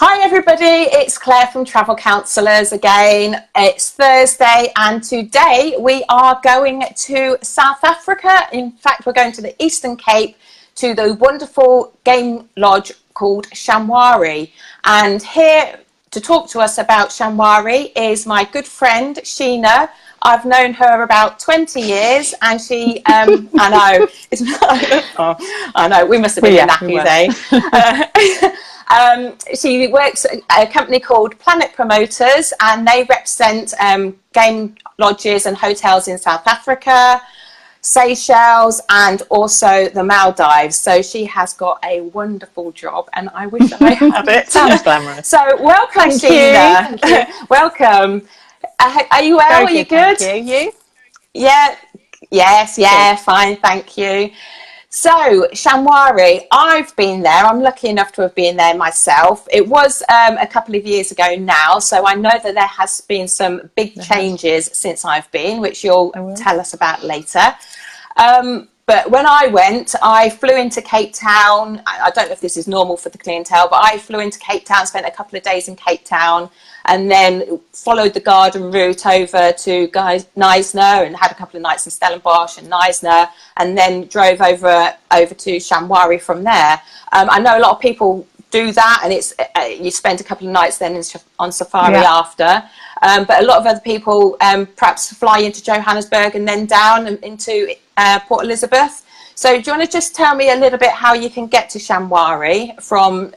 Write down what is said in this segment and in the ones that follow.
Hi everybody, it's Claire from Travel Counsellors again. It's Thursday and today we are going to South Africa. In fact, we're going to the Eastern Cape to the wonderful game lodge called Shamwari. And here to talk to us about Shamwari is my good friend Sheena. I've known her about 20 years and she, I know, I know, we must have been nappies, she works at a company called Planet Promoters and they represent game lodges and hotels in South Africa, Seychelles and also the Maldives. So she has got a wonderful job and I wish I had it. Sounds glamorous. So welcome, Sheena. Thank you. Welcome. Are you well? Very Are you good? good? Thank you. You? Yeah. Yes. Yeah. Fine. Thank you. So Shamwari, I've been there. I'm lucky enough to have been there myself. It was a couple of years ago now, so I know that there has been some big changes since I've been, which you'll tell us about later. But when I went, I flew into Cape Town. I don't know if this is normal for the clientele, but I flew into Cape Town, spent a couple of days in Cape Town, and then followed the garden route over to Knysna and had a couple of nights in Stellenbosch and Knysna, and then drove over to Shamwari from there. I know a lot of people do that, and it's you spend a couple of nights then on safari after. But a lot of other people perhaps fly into Johannesburg and then down into Port Elizabeth. So do you want to just tell me a little bit how you can get to Shamwari from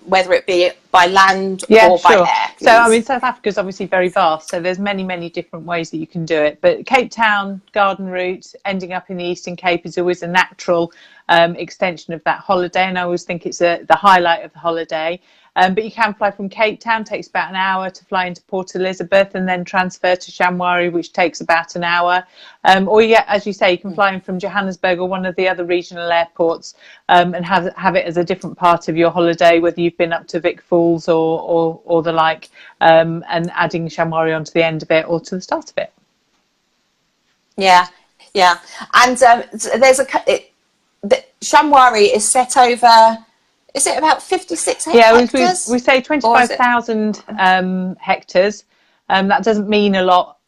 whether it be by land or by air, please? So I mean, South Africa is obviously very vast, so there's many different ways that you can do it. But Cape Town garden route, ending up in the Eastern Cape, is always a natural extension of that holiday, and I always think it's the highlight of the holiday. But you can fly from Cape Town, takes about an hour to fly into Port Elizabeth and then transfer to Shamwari, which takes about an hour. Or as you say, you can fly in from Johannesburg or one of the other regional airports and have it as a different part of your holiday, whether you've been up to Vic Falls or the like, and adding Shamwari onto the end of it or to the start of it. Yeah. And there's Shamwari is set over... Is it about 56 hectares? Yeah, we say 25,000 hectares. That doesn't mean a lot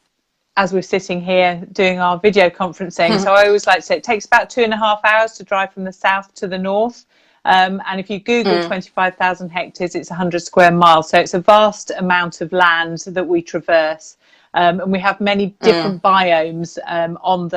as we're sitting here doing our video conferencing. So I always like to say it takes about 2.5 hours to drive from the south to the north. And if you Google 25,000 hectares, it's 100 square miles. So it's a vast amount of land that we traverse. And we have many different biomes on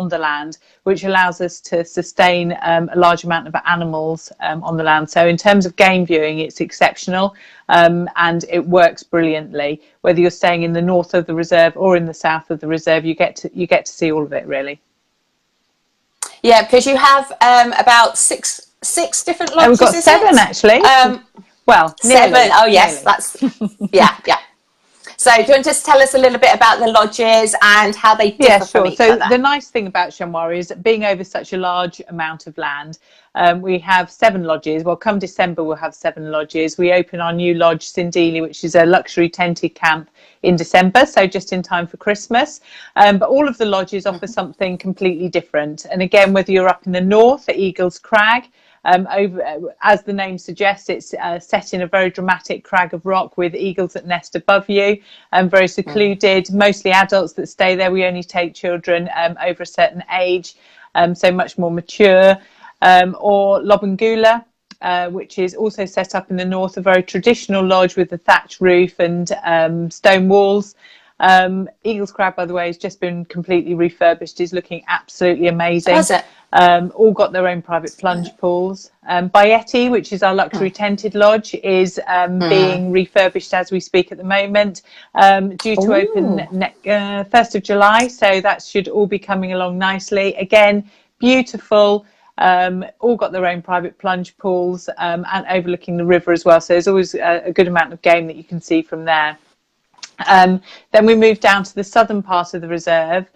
the land, which allows us to sustain a large amount of animals on the land. So in terms of game viewing, it's exceptional, and it works brilliantly. Whether you're staying in the north of the reserve or in the south of the reserve, you get to see all of it, really. Yeah, because you have about six different lodges. We've got 7 actually. Well, 7. Nearly, oh yes, that's yeah. So do you want to just tell us a little bit about the lodges and how they differ from each other? So the nice thing about Shamwari is that being over such a large amount of land, we have 7 lodges. Well, come December, we'll have 7 lodges. We open our new lodge, Sindili, which is a luxury tented camp in December, so just in time for Christmas. But all of the lodges offer something completely different. And again, whether you're up in the north at Eagles Crag, as the name suggests, it's set in a very dramatic crag of rock with eagles that nest above you, and very secluded, mostly adults that stay there. We only take children over a certain age, so much more mature. Or Lobengula, which is also set up in the north, a very traditional lodge with a thatched roof and stone walls. Eagles Crag, by the way, has just been completely refurbished. Is looking absolutely amazing. Has it? All got their own private plunge pools. Bayeti, which is our luxury tented lodge, is being refurbished as we speak at the moment, due to open 1st of July. So that should all be coming along nicely. Again, beautiful. All got their own private plunge pools and overlooking the river as well. So there's always a good amount of game that you can see from there. Then we move down to the southern part of the reserve.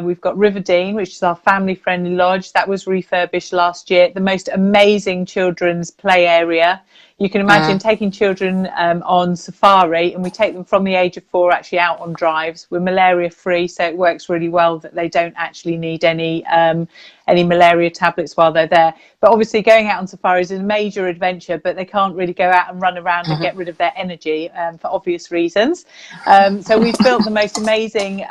We've got Riverdene, which is our family-friendly lodge. That was refurbished last year. The most amazing children's play area. you can imagine taking children on safari, and we take them from the age of 4 actually out on drives. We're malaria free, so it works really well that they don't actually need any malaria tablets while they're there. But obviously going out on safari is a major adventure, but they can't really go out and run around and get rid of their energy for obvious reasons. So we've built the most amazing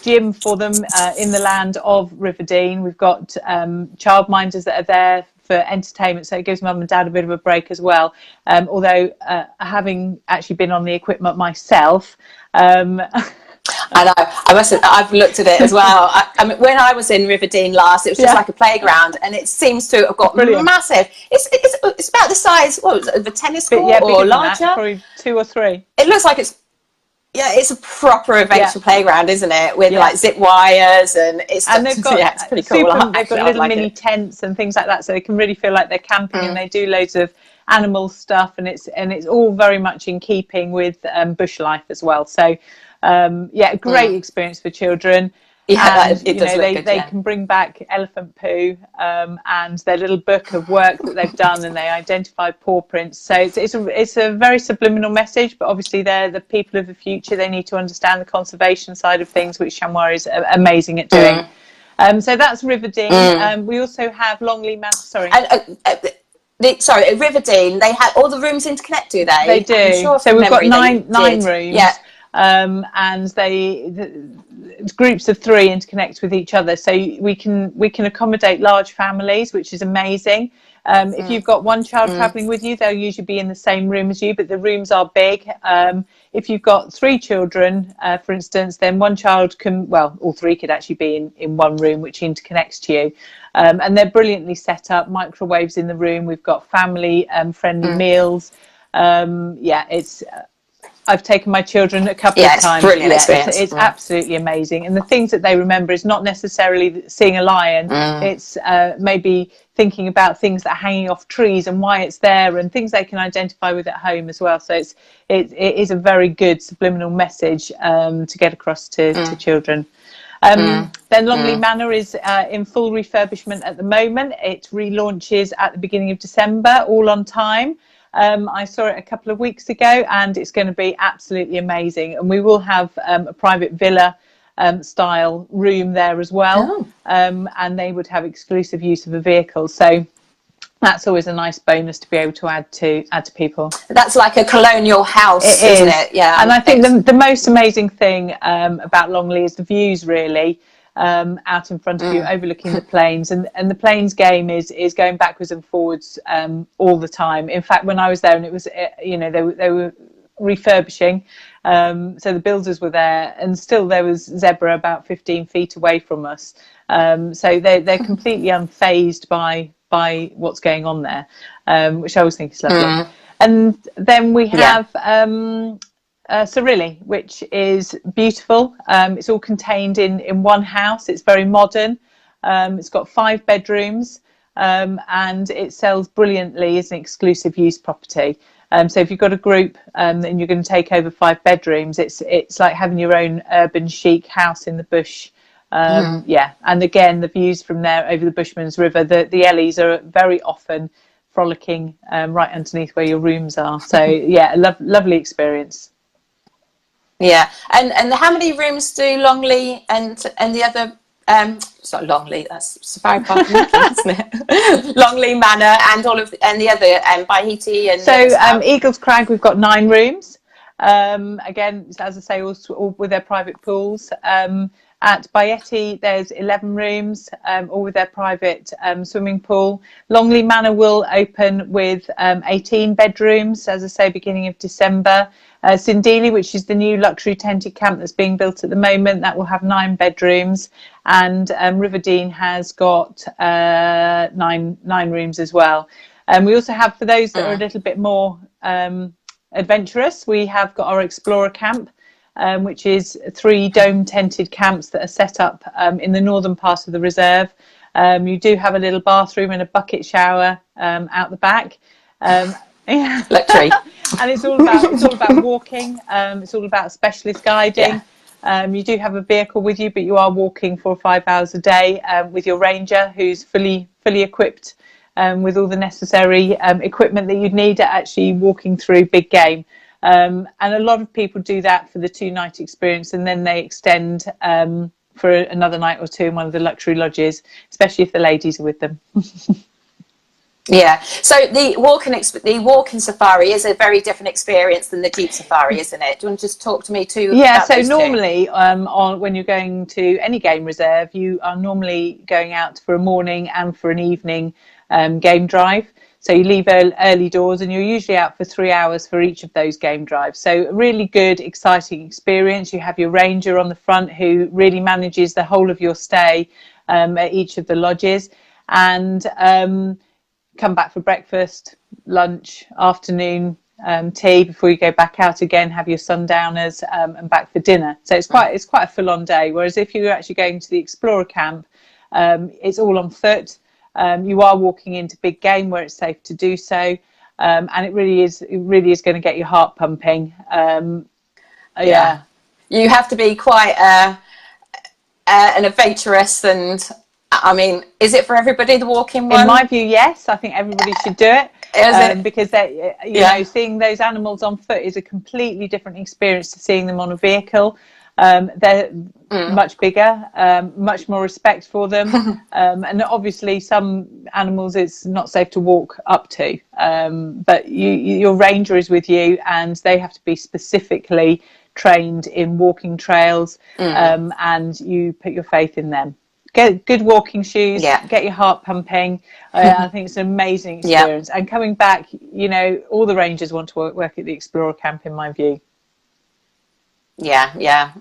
gym for them in the land of Riverdene. We've got childminders that are there for entertainment, so it gives mum and dad a bit of a break as well. Although having actually been on the equipment myself, I know. I've looked at it as well. I mean, when I was in Riverdene last, it was just like a playground, and it seems to have got massive. It's about the size, of a tennis court or larger. That, probably 2 or 3. It looks like it's a proper adventure playground, isn't it? With like zip wires, and they've got it's pretty cool. They've got little mini tents and things like that, so they can really feel like they're camping, and they do loads of animal stuff, and it's all very much in keeping with bush life as well. So a great experience for children. Yeah, and, they can bring back elephant poo and their little book of work that they've done, and they identify paw prints. So it's a very subliminal message, but obviously they're the people of the future. They need to understand the conservation side of things, which Shamwari is amazing at doing. So that's Riverdene. We also have Longley Manor. Sorry. Sorry, at Riverdene, they have all the rooms interconnect, do they? They do. Sure, so we've got nine rooms. Yeah. And groups of 3 interconnect with each other, so we can accommodate large families, which is amazing. If you've got one child traveling with you, they'll usually be in the same room as you, but the rooms are big. If you've got 3 children, for instance, then one child all 3 could actually be in one room, which interconnects to you. And they're brilliantly set up, microwaves in the room. We've got family friendly meals. I've taken my children a couple of times. Brilliant experience. It's absolutely amazing. And the things that they remember is not necessarily seeing a lion. It's maybe thinking about things that are hanging off trees and why it's there, and things they can identify with at home as well. So it is a very good subliminal message to get across to children. Then Longley Manor is in full refurbishment at the moment. It relaunches at the beginning of December, all on time. I saw it a couple of weeks ago, and it's going to be absolutely amazing. And we will have a private villa style room there as well, and they would have exclusive use of a vehicle. So that's always a nice bonus to be able to add to people. That's like a colonial house, isn't it? Yeah. And I think the most amazing thing about Longley is the views, really. Out in front of you, overlooking the plains, and the plains game is going backwards and forwards all the time. In fact, when I was there, and it was they were refurbishing, so the builders were there, and still there was zebra about 15 feet away from us. So they're completely unfazed by what's going on there, which I always think is lovely. And then we have Sarilli, which is beautiful. It's all contained in one house. It's very modern. It's got 5 bedrooms, and it sells brilliantly as an exclusive use property. So if you've got a group and you're going to take over 5 bedrooms, it's like having your own urban chic house in the bush. And again, the views from there over the Bushman's River, the Ellies are very often frolicking right underneath where your rooms are. So a lovely experience. Yeah, and how many rooms do Longley and the other sorry, Longley, that's Safari Park, isn't it? Longley Manor and the other Baihiti and so Eagles Crag, we've got 9 rooms. Again, as I say, all with their private pools. At Baietti, there's 11 rooms, all with their private swimming pool. Longley Manor will open with 18 bedrooms, as I say, beginning of December. Sindili, which is the new luxury tented camp that's being built at the moment, that will have 9 bedrooms. And Riverdene has got 9 rooms as well. And we also have, for those that are a little bit more adventurous, we have got our Explorer camp, which is 3 dome tented camps that are set up in the northern part of the reserve. You do have a little bathroom and a bucket shower out the back. Luxury. And it's all about walking. It's all about specialist guiding. You do have a vehicle with you, but you are walking for 5 hours a day with your ranger, who's fully equipped with all the necessary equipment that you'd need at actually walking through big game. And a lot of people do that for the 2-night experience, and then they extend for another night or two in one of the luxury lodges, especially if the ladies are with them. Yeah, so the walking safari is a very different experience than the jeep safari, isn't it? Do you want to just talk to me too? Yeah, about so those normally when you're going to any game reserve, you are normally going out for a morning and for an evening game drive. So you leave early doors, and you're usually out for 3 hours for each of those game drives. So a really good, exciting experience. You have your ranger on the front who really manages the whole of your stay at each of the lodges, and come back for breakfast, lunch, afternoon tea before you go back out again, have your sundowners, and back for dinner. So it's quite a full-on day. Whereas if you're actually going to the Explorer camp, it's all on foot. You are walking into big game where it's safe to do so, and it really is going to get your heart pumping. Yeah, you have to be quite an adventurous, and I mean, is it for everybody, the walking one? In my view, yes. I think everybody should do it. Because you know, seeing those animals on foot is a completely different experience to seeing them on a vehicle. They're much bigger, much more respect for them, and obviously some animals it's not safe to walk up to, but your ranger is with you, and they have to be specifically trained in walking trails, and you put your faith in them. Get good walking shoes, get your heart pumping. I think it's an amazing experience. And coming back, you know, all the rangers want to work at the Explorer camp, in my view. Yeah.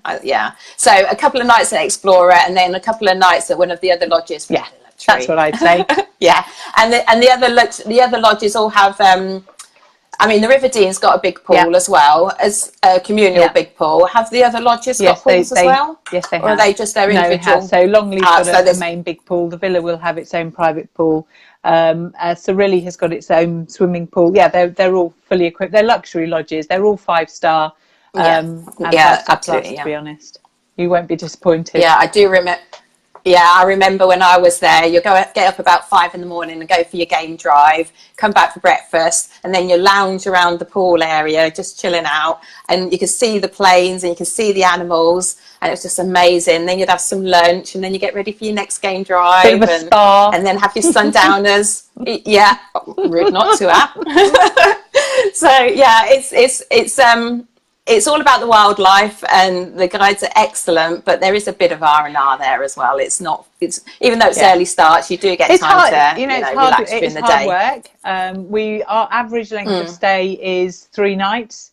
So a couple of nights at Explorer, and then a couple of nights at one of the other lodges. Yeah, that's what I'd say. Yeah, and the other lodges all have. I mean, the Riverdene's got a big pool as well as a communal big pool. Have the other lodges got pools as well? Yes, they have. Or are they just their individual? No, so Longley's got a main big pool. The Villa will have its own private pool. Cerilli has got its own swimming pool. Yeah, they're all fully equipped. They're luxury lodges. They're all 5-star. And 5-star absolutely. Plus, to be honest, you won't be disappointed. Yeah, I do remember. Yeah, I remember when I was there, you get up about 5 in the morning and go for your game drive, come back for breakfast, and then you lounge around the pool area, just chilling out, and you can see the planes and you can see the animals, and it's just amazing. Then you'd have some lunch, and then you get ready for your next game drive, bit of a spa, and then have your sundowners. Yeah, rude not to have. So yeah, it's all about the wildlife, and the guides are excellent, but there is a bit of R&R there as well. It's even though it's early starts, you do get it's time hard, to relax during the day. Work. Our average length of stay is 3 nights.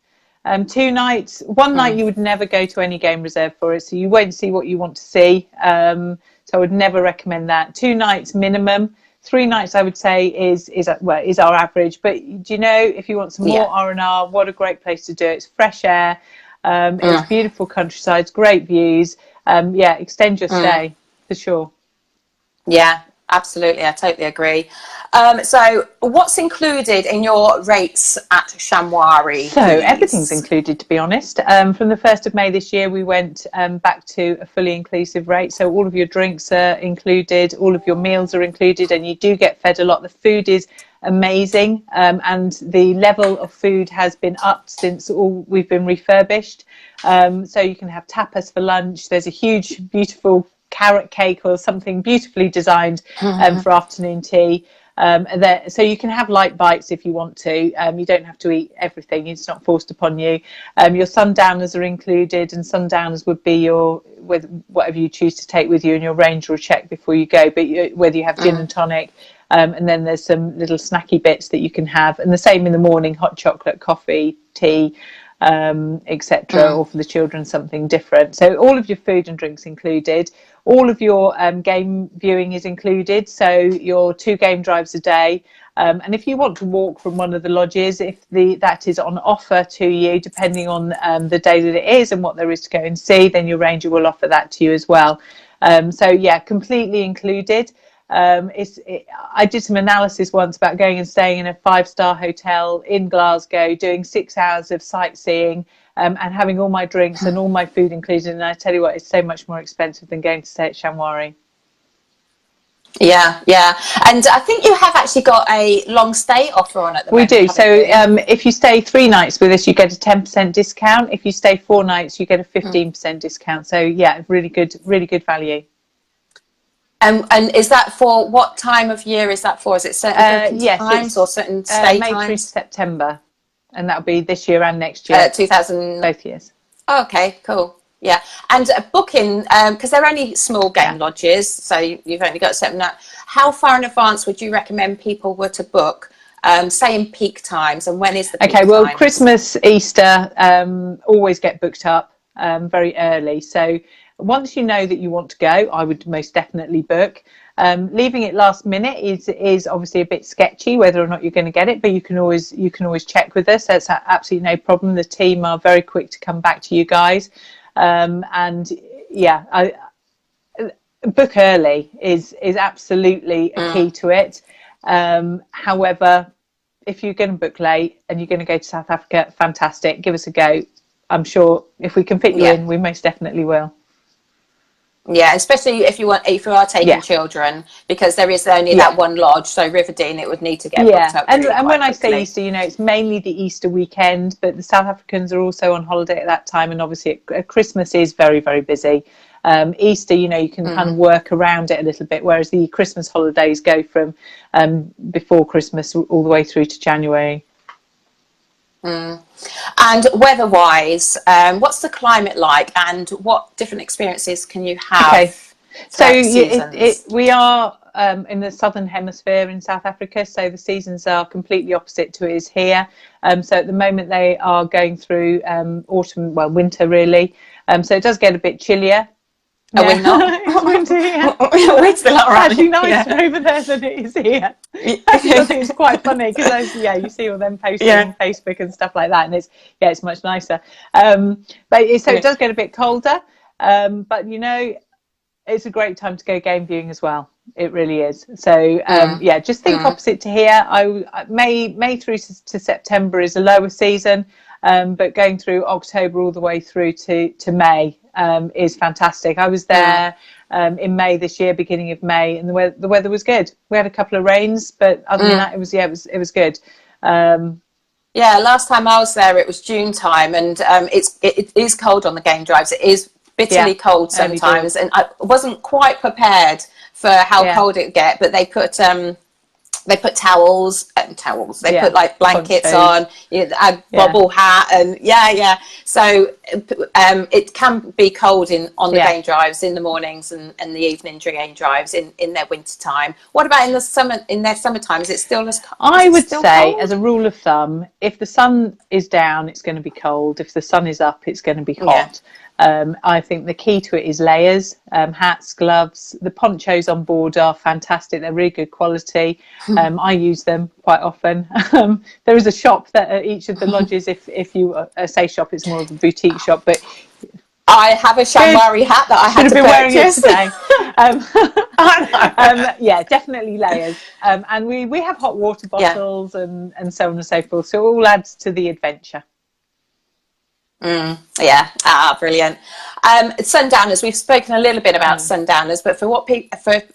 2 nights, one night you would never go to any game reserve for it, so you won't see what you want to see. So I would never recommend that. 2 nights minimum. 3 nights, I would say, is our average. But do you know, if you want some more R&R, what a great place to do it. It's fresh air. It's beautiful countryside, great views. Extend your stay for sure. Yeah, absolutely. I totally agree. So what's included in your rates at Shamwari? So everything's included, to be honest. From the 1st of May this year, we went back to a fully inclusive rate. So all of your drinks are included, all of your meals are included, and you do get fed a lot. The food is amazing, and the level of food has been upped since we've been refurbished. So you can have tapas for lunch. There's a huge, beautiful carrot cake or something beautifully designed for afternoon tea. So you can have light bites if you want to. You don't have to eat everything. It's not forced upon you. Your sundowners are included, and sundowners would be whatever you choose to take with you, and your ranger will check before you go, but whether you have gin and tonic. And then there's some little snacky bits that you can have, and the same in the morning: hot chocolate, coffee, tea, etc. Or for the children, something different. So all of your food and drinks included. All of your game viewing is included. So your 2 game drives a day. And if you want to walk from one of the lodges, if that is on offer to you, depending on the day that it is and what there is to go and see, then your ranger will offer that to you as well. So yeah, completely included. I did some analysis once about going and staying in a 5-star hotel in Glasgow, doing 6 hours of sightseeing, and having all my drinks and all my food included. And I tell you what, it's so much more expensive than going to stay at Shamwari. Yeah, yeah. And I think you have actually got a long stay offer on at the We moment, do. haven't So you? if you stay 3 nights with us, you get a 10% discount. If you stay 4 nights, you get a 15% discount. So yeah, really good value. And is that for what time of year is that for? Is it certain booking Yes, times or it's certain stay May through to times? September, and that'll be this year and next year, 2000. both years. Oh, okay, cool. Yeah, and booking because they're only small game Yeah. lodges, so you've only got 7 nights. How far in advance would you recommend people were to book? Say in peak times, and when is the Okay, peak well, times? Christmas, Easter always get booked up very early. So once you know that you want to go, I would most definitely book. Leaving it last minute is obviously a bit sketchy whether or not you're going to get it, but you can always check with us. That's absolutely no problem. The team are very quick to come back to you guys, and yeah, book early is absolutely a key to it. However, if you're going to book late and you're going to go to South Africa, fantastic, give us a go. I'm sure if we can fit you Yeah. in, we most definitely will. Yeah, especially if you are taking Yeah. children, because there is only Yeah. that one lodge. So Riverdene, it would need to get booked Yeah, up and really when quite I say quickly. Easter, it's mainly the Easter weekend, but the South Africans are also on holiday at that time, and obviously Christmas is very, very busy. Easter, you can kind of work around it a little bit, whereas the Christmas holidays go from before Christmas all the way through to January. And weather-wise, what's the climate like, and what different experiences can you have Okay, so throughout the seasons? we are in the southern hemisphere in South Africa, so the seasons are completely opposite to it is here. So at the moment they are going through winter really. So it does get a bit chillier. Are we not? It's winter here. We're still all It's right. actually nicer Yeah. over there than it is here. I think it's quite funny because you see all them posting Yeah. on Facebook and stuff like that, and it's much nicer. So it does get a bit colder, but it's a great time to go game viewing as well. It really is. So just think opposite to here. May through to September is a lower season, but going through October all the way through to May is fantastic. I was there in May this year, beginning of May, and the weather was good. We had a couple of rains, but other than that, it was good. Yeah, last time I was there, it was June time, and it is cold on the game drives. It is bitterly cold early sometimes, doors. and I wasn't quite prepared for how cold it would get. But they put towels. They put like blankets Ponchos. on, a bobble hat, and So it can be cold on the game drives in the mornings and the evening game drives in their winter time. What about in the summer? In their summertime, is it still as? I would say, cold? as a rule of thumb, if the sun is down, it's going to be cold. If the sun is up, it's going to be hot. I think the key to it is layers, hats, gloves. The ponchos on board are fantastic. They're really good quality. I use them quite often. There is a shop that at each of the lodges, if you say shop, it's more of a boutique shop, but I have a Shamwari hat that I had to been wearing it purchase. today. Definitely layers. And we have hot water bottles and so on and so forth. So it all adds to the adventure. Brilliant. Sundowners, we've spoken a little bit about sundowners, but for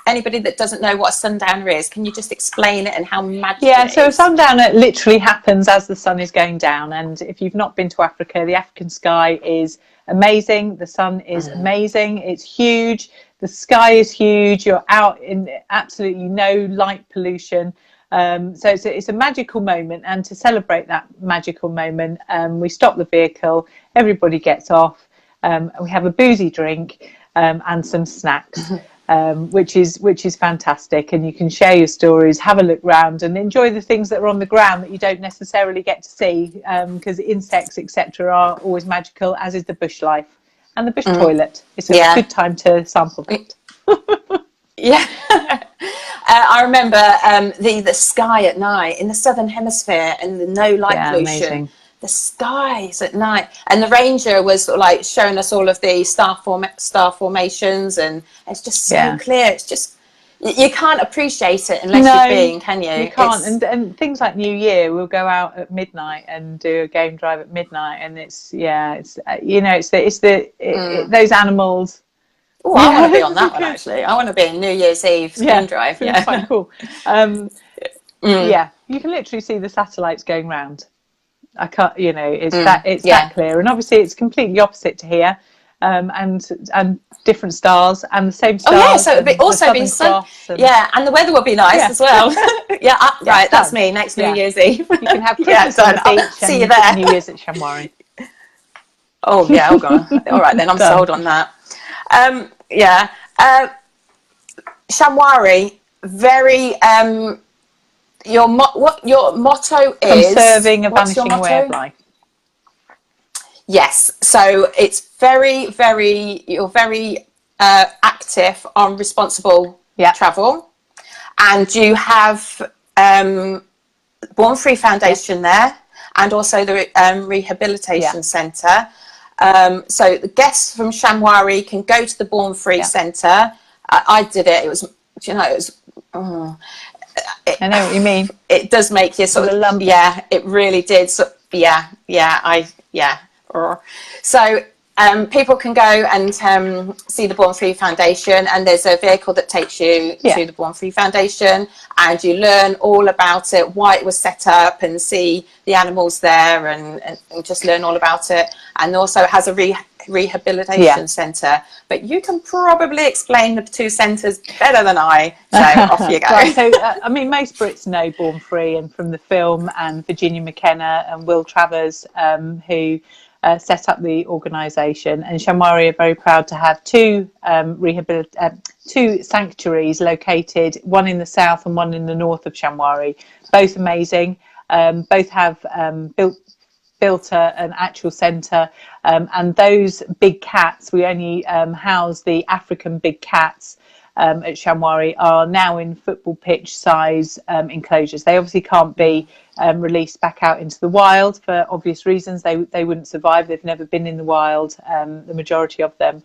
anybody that doesn't know what a sundowner is, can you just explain it and how magical it is? So a sundowner literally happens as the sun is going down, and if you've not been to Africa, the African sky is amazing. The sun is amazing. It's huge. The sky is huge. You're out in absolutely no light pollution. So it's a magical moment, and to celebrate that magical moment, we stop the vehicle, everybody gets off, we have a boozy drink and some snacks, which is fantastic, and you can share your stories, have a look round and enjoy the things that are on the ground that you don't necessarily get to see, because insects etc. are always magical, as is the bush life and the bush toilet. It's a good time to sample that. I remember the sky at night in the southern hemisphere and the no light pollution. Amazing. The skies at night, and the ranger was sort of like showing us all of the star formations, and it's just so clear. It's just you can't appreciate it unless you've been, can you? You can't. And things like New Year, we'll go out at midnight and do a game drive at midnight, and those animals. Oh, I want to be on that one actually. I want to be in New Year's Eve spoon drive. It's quite cool. Yeah, you can literally see the satellites going round. I can't, you know, it's that clear, and obviously it's completely opposite to here, and different stars and the same stars. Oh yeah, so it'd also be sun. And the weather will be nice as well. Right, that's me next New Year's Eve. You can have Christmas on the beach. See you there. New Year's at Shamwari. Oh yeah, oh god. All right then, I'm sold on that. Shamwari, very what your motto is? Conserving a vanishing way of life. Yes, so it's you're very active on responsible travel, and you have Born Free Foundation there, and also the rehabilitation centre. So the guests from Shamwari can go to the Born Free Centre. I did it. It was, you know, it was. I know what you mean. It does make you sort of lump. Yeah, it really did. So, So people can go and see the Born Free Foundation, and there's a vehicle that takes you to the Born Free Foundation, and you learn all about it, why it was set up, and see the animals there, and just learn all about it. And also it has a rehabilitation centre, but you can probably explain the two centres better than I, so off you go. Right, so I mean, most Brits know Born Free, and from the film, and Virginia McKenna and Will Travers, who set up the organisation, and Shamwari are very proud to have two sanctuaries located, one in the south and one in the north of Shamwari, both amazing. Both have built an actual centre, and those big cats, we only house the African big cats at Shamwari, are now in football pitch size enclosures. They obviously can't be released back out into the wild for obvious reasons. They wouldn't survive. They've never been in the wild, the majority of them.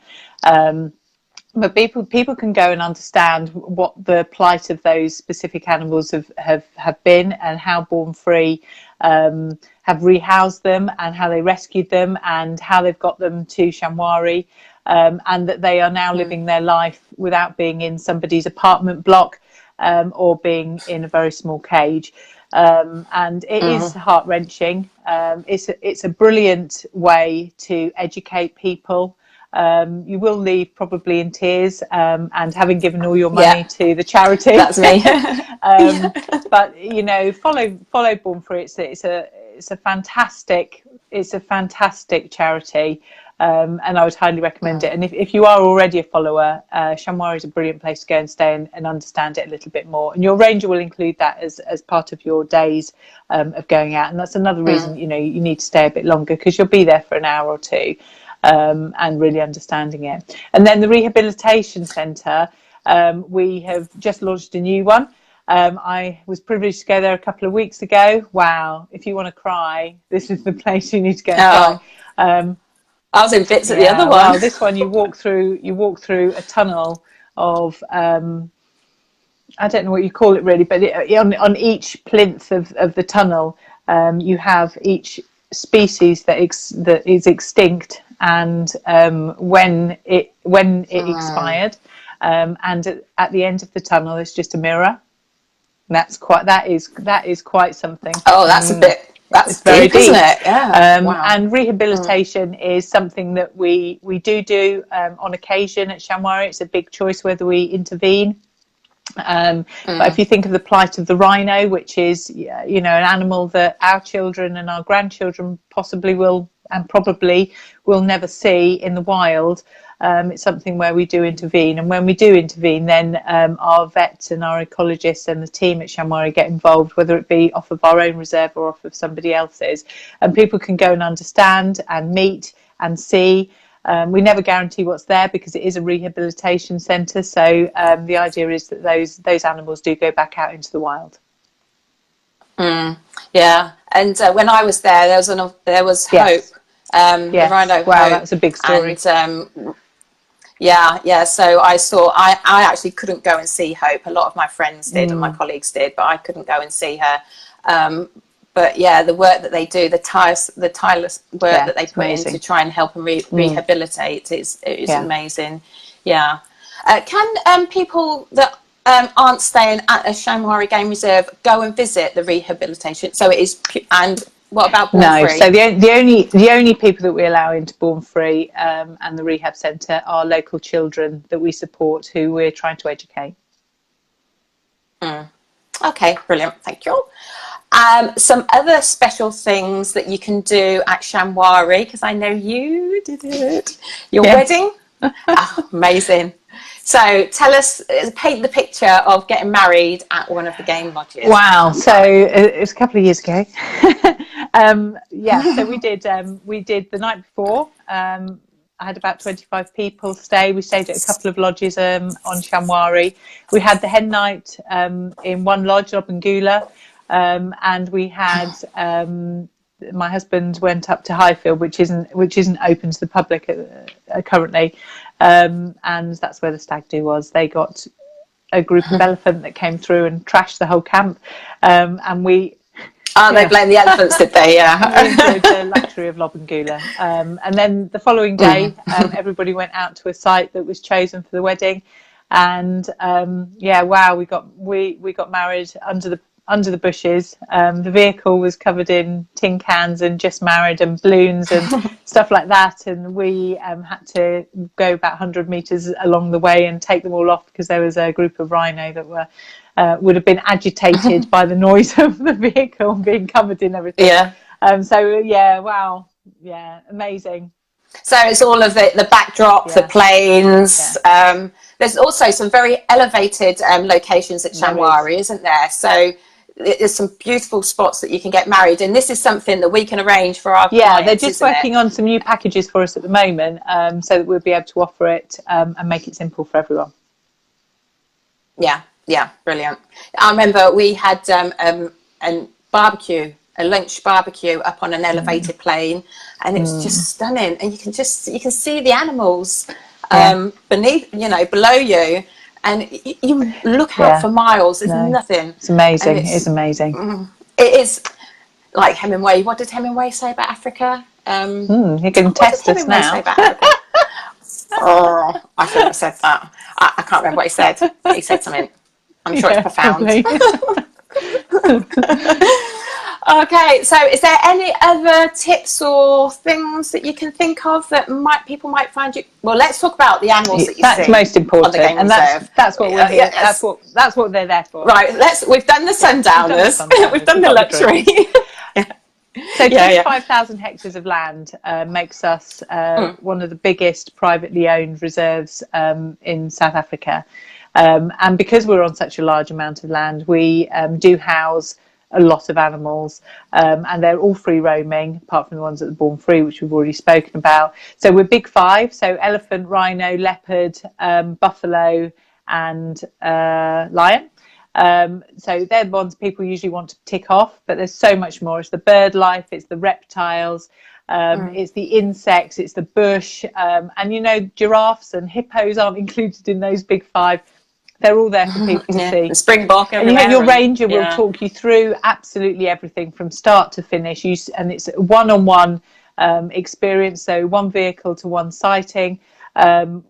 But people can go and understand what the plight of those specific animals have been, and how Born Free have rehoused them, and how they rescued them, and how they've got them to Shamwari, and that they are now living their life without being in somebody's apartment block, or being in a very small cage. And it is heart-wrenching. It's a brilliant way to educate people. You will leave probably in tears, and having given all your money to the charity. That's me. But you know, follow Born Free. It's a fantastic charity, and I would highly recommend it. And if you are already a follower, Shamwari is a brilliant place to go and stay and understand it a little bit more. And your ranger will include that as part of your days of going out. And that's another reason, you know, you need to stay a bit longer, because you'll be there for an hour or two. And really understanding it. And then the rehabilitation centre, we have just launched a new one. I was privileged to go there a couple of weeks ago. Wow, if you want to cry, this is the place you need to go and cry. I was in bits at the other one. Well, this one you walk through a tunnel of I don't know what you call it really, but on each plinth of the tunnel, you have each species that is extinct, and when it expired, and at the end of the tunnel there's just a mirror. And that is quite something. Oh, that's a bit. That's very deep, isn't it? Yeah. Wow. And rehabilitation is something that we do on occasion at Shamwari. It's a big choice whether we intervene. But if you think of the plight of the rhino, which is, you know, an animal that our children and our grandchildren possibly will, and probably will never see in the wild, it's something where we do intervene. And when we do intervene, then our vets and our ecologists and the team at Shamwari get involved, whether it be off of our own reserve or off of somebody else's. And people can go and understand and meet and see. We never guarantee what's there, because it is a rehabilitation centre. So the idea is that those animals do go back out into the wild. Yeah, and when I was there, there was Hope, the rhino. Wow, Hope. that's a big story. And, so I actually couldn't go and see Hope. A lot of my friends did and my colleagues did, but I couldn't go and see her. But yeah, the work that they do, the tireless work that they put in to try and help and rehabilitate is amazing. Yeah. Can people that aren't staying at a Shamwari Game Reserve go and visit the rehabilitation? So it is, and what about Born No, Free? so the only people that we allow into Born Free and the rehab centre are local children that we support who we're trying to educate. Okay, brilliant. Thank you. Some other special things that you can do at Shamwari, because I know you did it. Your wedding? Oh, amazing. So tell us, paint the picture of getting married at one of the game lodges. Wow. So it was a couple of years ago. So we did the night before. I had about 25 people stay. We stayed at a couple of lodges on Shamwari. We had the hen night in one lodge, Lobangula, and we had my husband went up to Highfield, which isn't open to the public currently, and that's where the stag do was. They got a group of elephant that came through and trashed the whole camp, and we. Oh, they blamed the elephants, did they? Yeah. We enjoyed the luxury of Lobangula. And then the following day, everybody went out to a site that was chosen for the wedding. And wow, we got married under the bushes. The vehicle was covered in tin cans and just married and balloons and stuff like that. And we had to go about 100 metres along the way and take them all off because there was a group of rhino that were would have been agitated by the noise of the vehicle being covered in everything. Yeah. Wow. Yeah, amazing. So it's all of the backdrop, the planes. Yeah. There's also some very elevated locations at Shamwari, isn't there? So there's some beautiful spots that you can get married, and this is something that we can arrange for our clients. They're just working on some new packages for us at the moment, so that we'll be able to offer it and make it simple for everyone. Yeah, brilliant. I remember we had a lunch barbecue up on an elevated plane, and it's just stunning. And you can see the animals beneath, below you, and you look out for miles. There's nothing. It's amazing. It's amazing. It is like Hemingway. What did Hemingway say about Africa? You can test us now. Oh, I shouldn't have said that. I can't remember what he said. He said something. I'm sure it's profound. Okay, so is there any other tips or things that you can think of that people might find you? Well, let's talk about the animals that you see. That's most important, and that's what we're here. That's what they're there for. Right. We've done the sundowners. We've done the luxury. So 25,000 hectares of land makes us one of the biggest privately owned reserves in South Africa. And because we're on such a large amount of land, we do house a lot of animals, and they're all free roaming, apart from the ones that are born free, which we've already spoken about. So we're big five, so elephant, rhino, leopard, buffalo, and lion. So they're the ones people usually want to tick off, but there's so much more. It's the bird life, it's the reptiles, it's the insects, it's the bush, and giraffes and hippos aren't included in those big five. They're all there for people to see. The springbok, and your ranger will talk you through absolutely everything from start to finish. And it's a one-on-one experience, so one vehicle to one sighting, wow.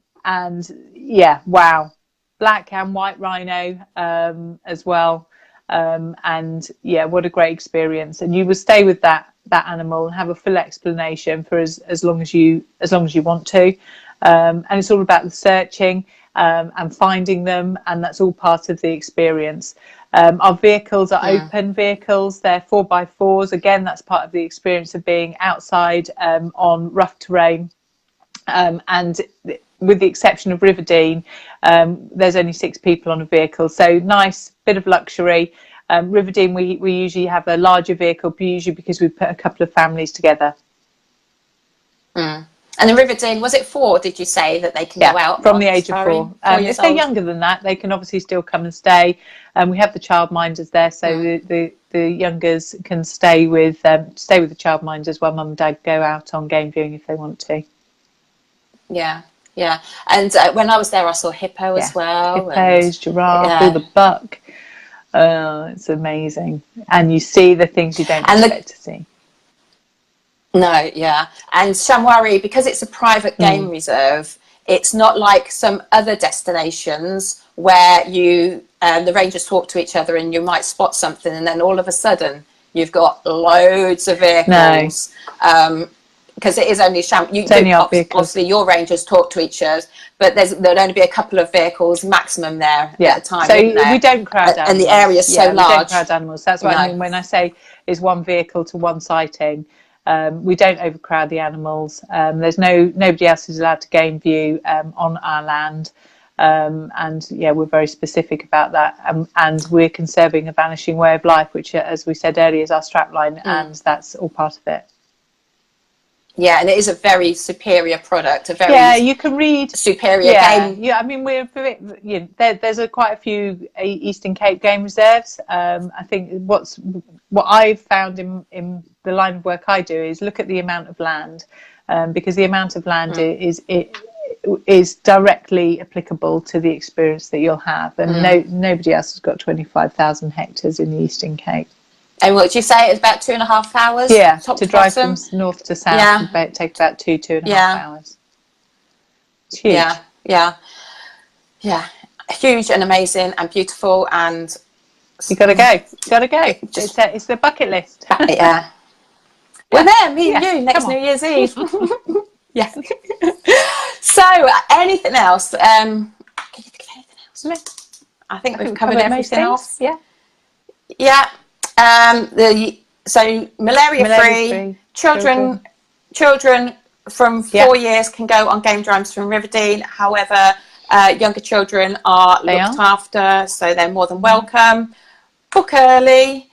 Black and white rhino as well, what a great experience. And you will stay with that animal and have a full explanation for as long as you want to, and it's all about the searching and finding them, and that's all part of the experience. Our vehicles are open vehicles, they're 4x4s. Again, that's part of the experience of being outside on rough terrain, and with the exception of Riverdene, there's only 6 people on a vehicle, so nice bit of luxury. Riverdene, we usually have a larger vehicle, usually because we put a couple of families together. And the Riverdene, was it 4, did you say, that they can go out? From the age of 4. If they're younger than that, they can obviously still come and stay. We have the childminders there, so the youngers can stay with the childminders while mum and dad go out on game viewing if they want to. Yeah. And when I was there, I saw hippo as well. Hippos, giraffe, all the buck. It's amazing. And you see the things you don't expect to see. No, and Shamwari, because it's a private game reserve, It's not like some other destinations where you the rangers talk to each other and you might spot something and then all of a sudden you've got loads of vehicles. Because it is only obviously your rangers talk to each other, but there'll only be a couple of vehicles maximum there at a time. So we don't crowd animals, and the area is so large. We don't crowd animals. That's what I mean when I say is one vehicle to one sighting. We don't overcrowd the animals. There's nobody else is allowed to gain view on our land. And yeah, we're very specific about that, and we're conserving a vanishing way of life, which, as we said earlier, is our strapline, and that's all part of it. Yeah, and it is a very superior product. You can read superior game. Yeah, I mean, there's quite a few Eastern Cape game reserves. I think what I've found in the line of work I do is look at the amount of land, because the amount of land is directly applicable to the experience that you'll have, and nobody else has got 25,000 hectares in the Eastern Cape. And what did you say? It's about 2.5 hours. Yeah, to drive from north to south, take about 2.5 hours. It's huge. Yeah, huge and amazing and beautiful, and you got to go. It's the bucket list. We're there, me and you, next New Year's Eve. Yeah. So, anything else? Can you think of anything else? I think we've covered everything else. Yeah. So malaria-free children from 4 years can go on game drives from Riverdene. However, younger children are looked after, so they're more than welcome. Book early.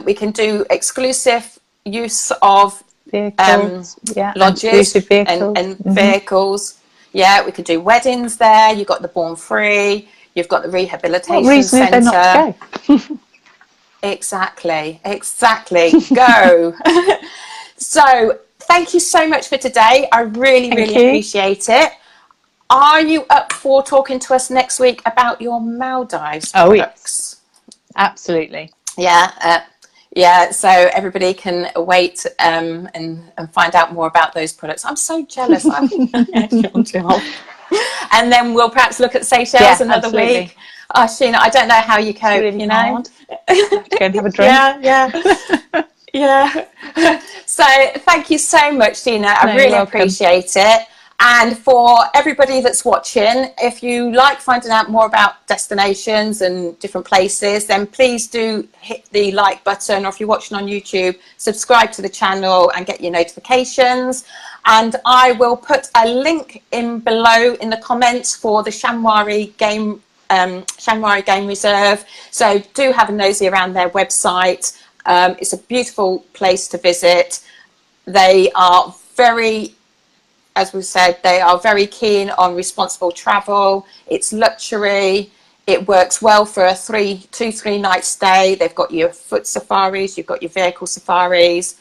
We can do exclusive use of vehicles, lodges and vehicles. Yeah, we could do weddings there. You've got the Born Free. You've got the rehabilitation centre. Exactly. Go. So thank you so much for today. I really appreciate it. Are you up for talking to us next week about your Maldives products? Yes. Absolutely. Yeah, so everybody can wait and find out more about those products. I'm so jealous. And then we'll perhaps look at Seychelles another week. Oh, Sheena, I don't know how you cope, really hard. Go and have a drink. Yeah. So thank you so much, Sheena. I really appreciate it. And for everybody that's watching, if you like finding out more about destinations and different places, then please do hit the like button, or if you're watching on YouTube, subscribe to the channel and get your notifications. And I will put a link in below in the comments for the Shamwari game reserve. So do have a nosy around their website. It's a beautiful place to visit. They are as we said, they are very keen on responsible travel. It's luxury. It works well for a 2-3 night stay. They've got your foot safaris, you've got your vehicle safaris.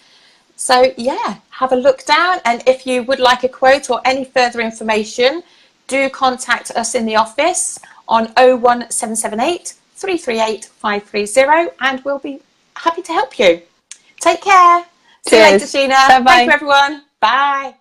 So yeah, have a look down. And if you would like a quote or any further information, do contact us in the office on 01778 338 530, and we'll be happy to help you. Take care. See you later, Sheena. Bye-bye. Thank you, everyone. Bye.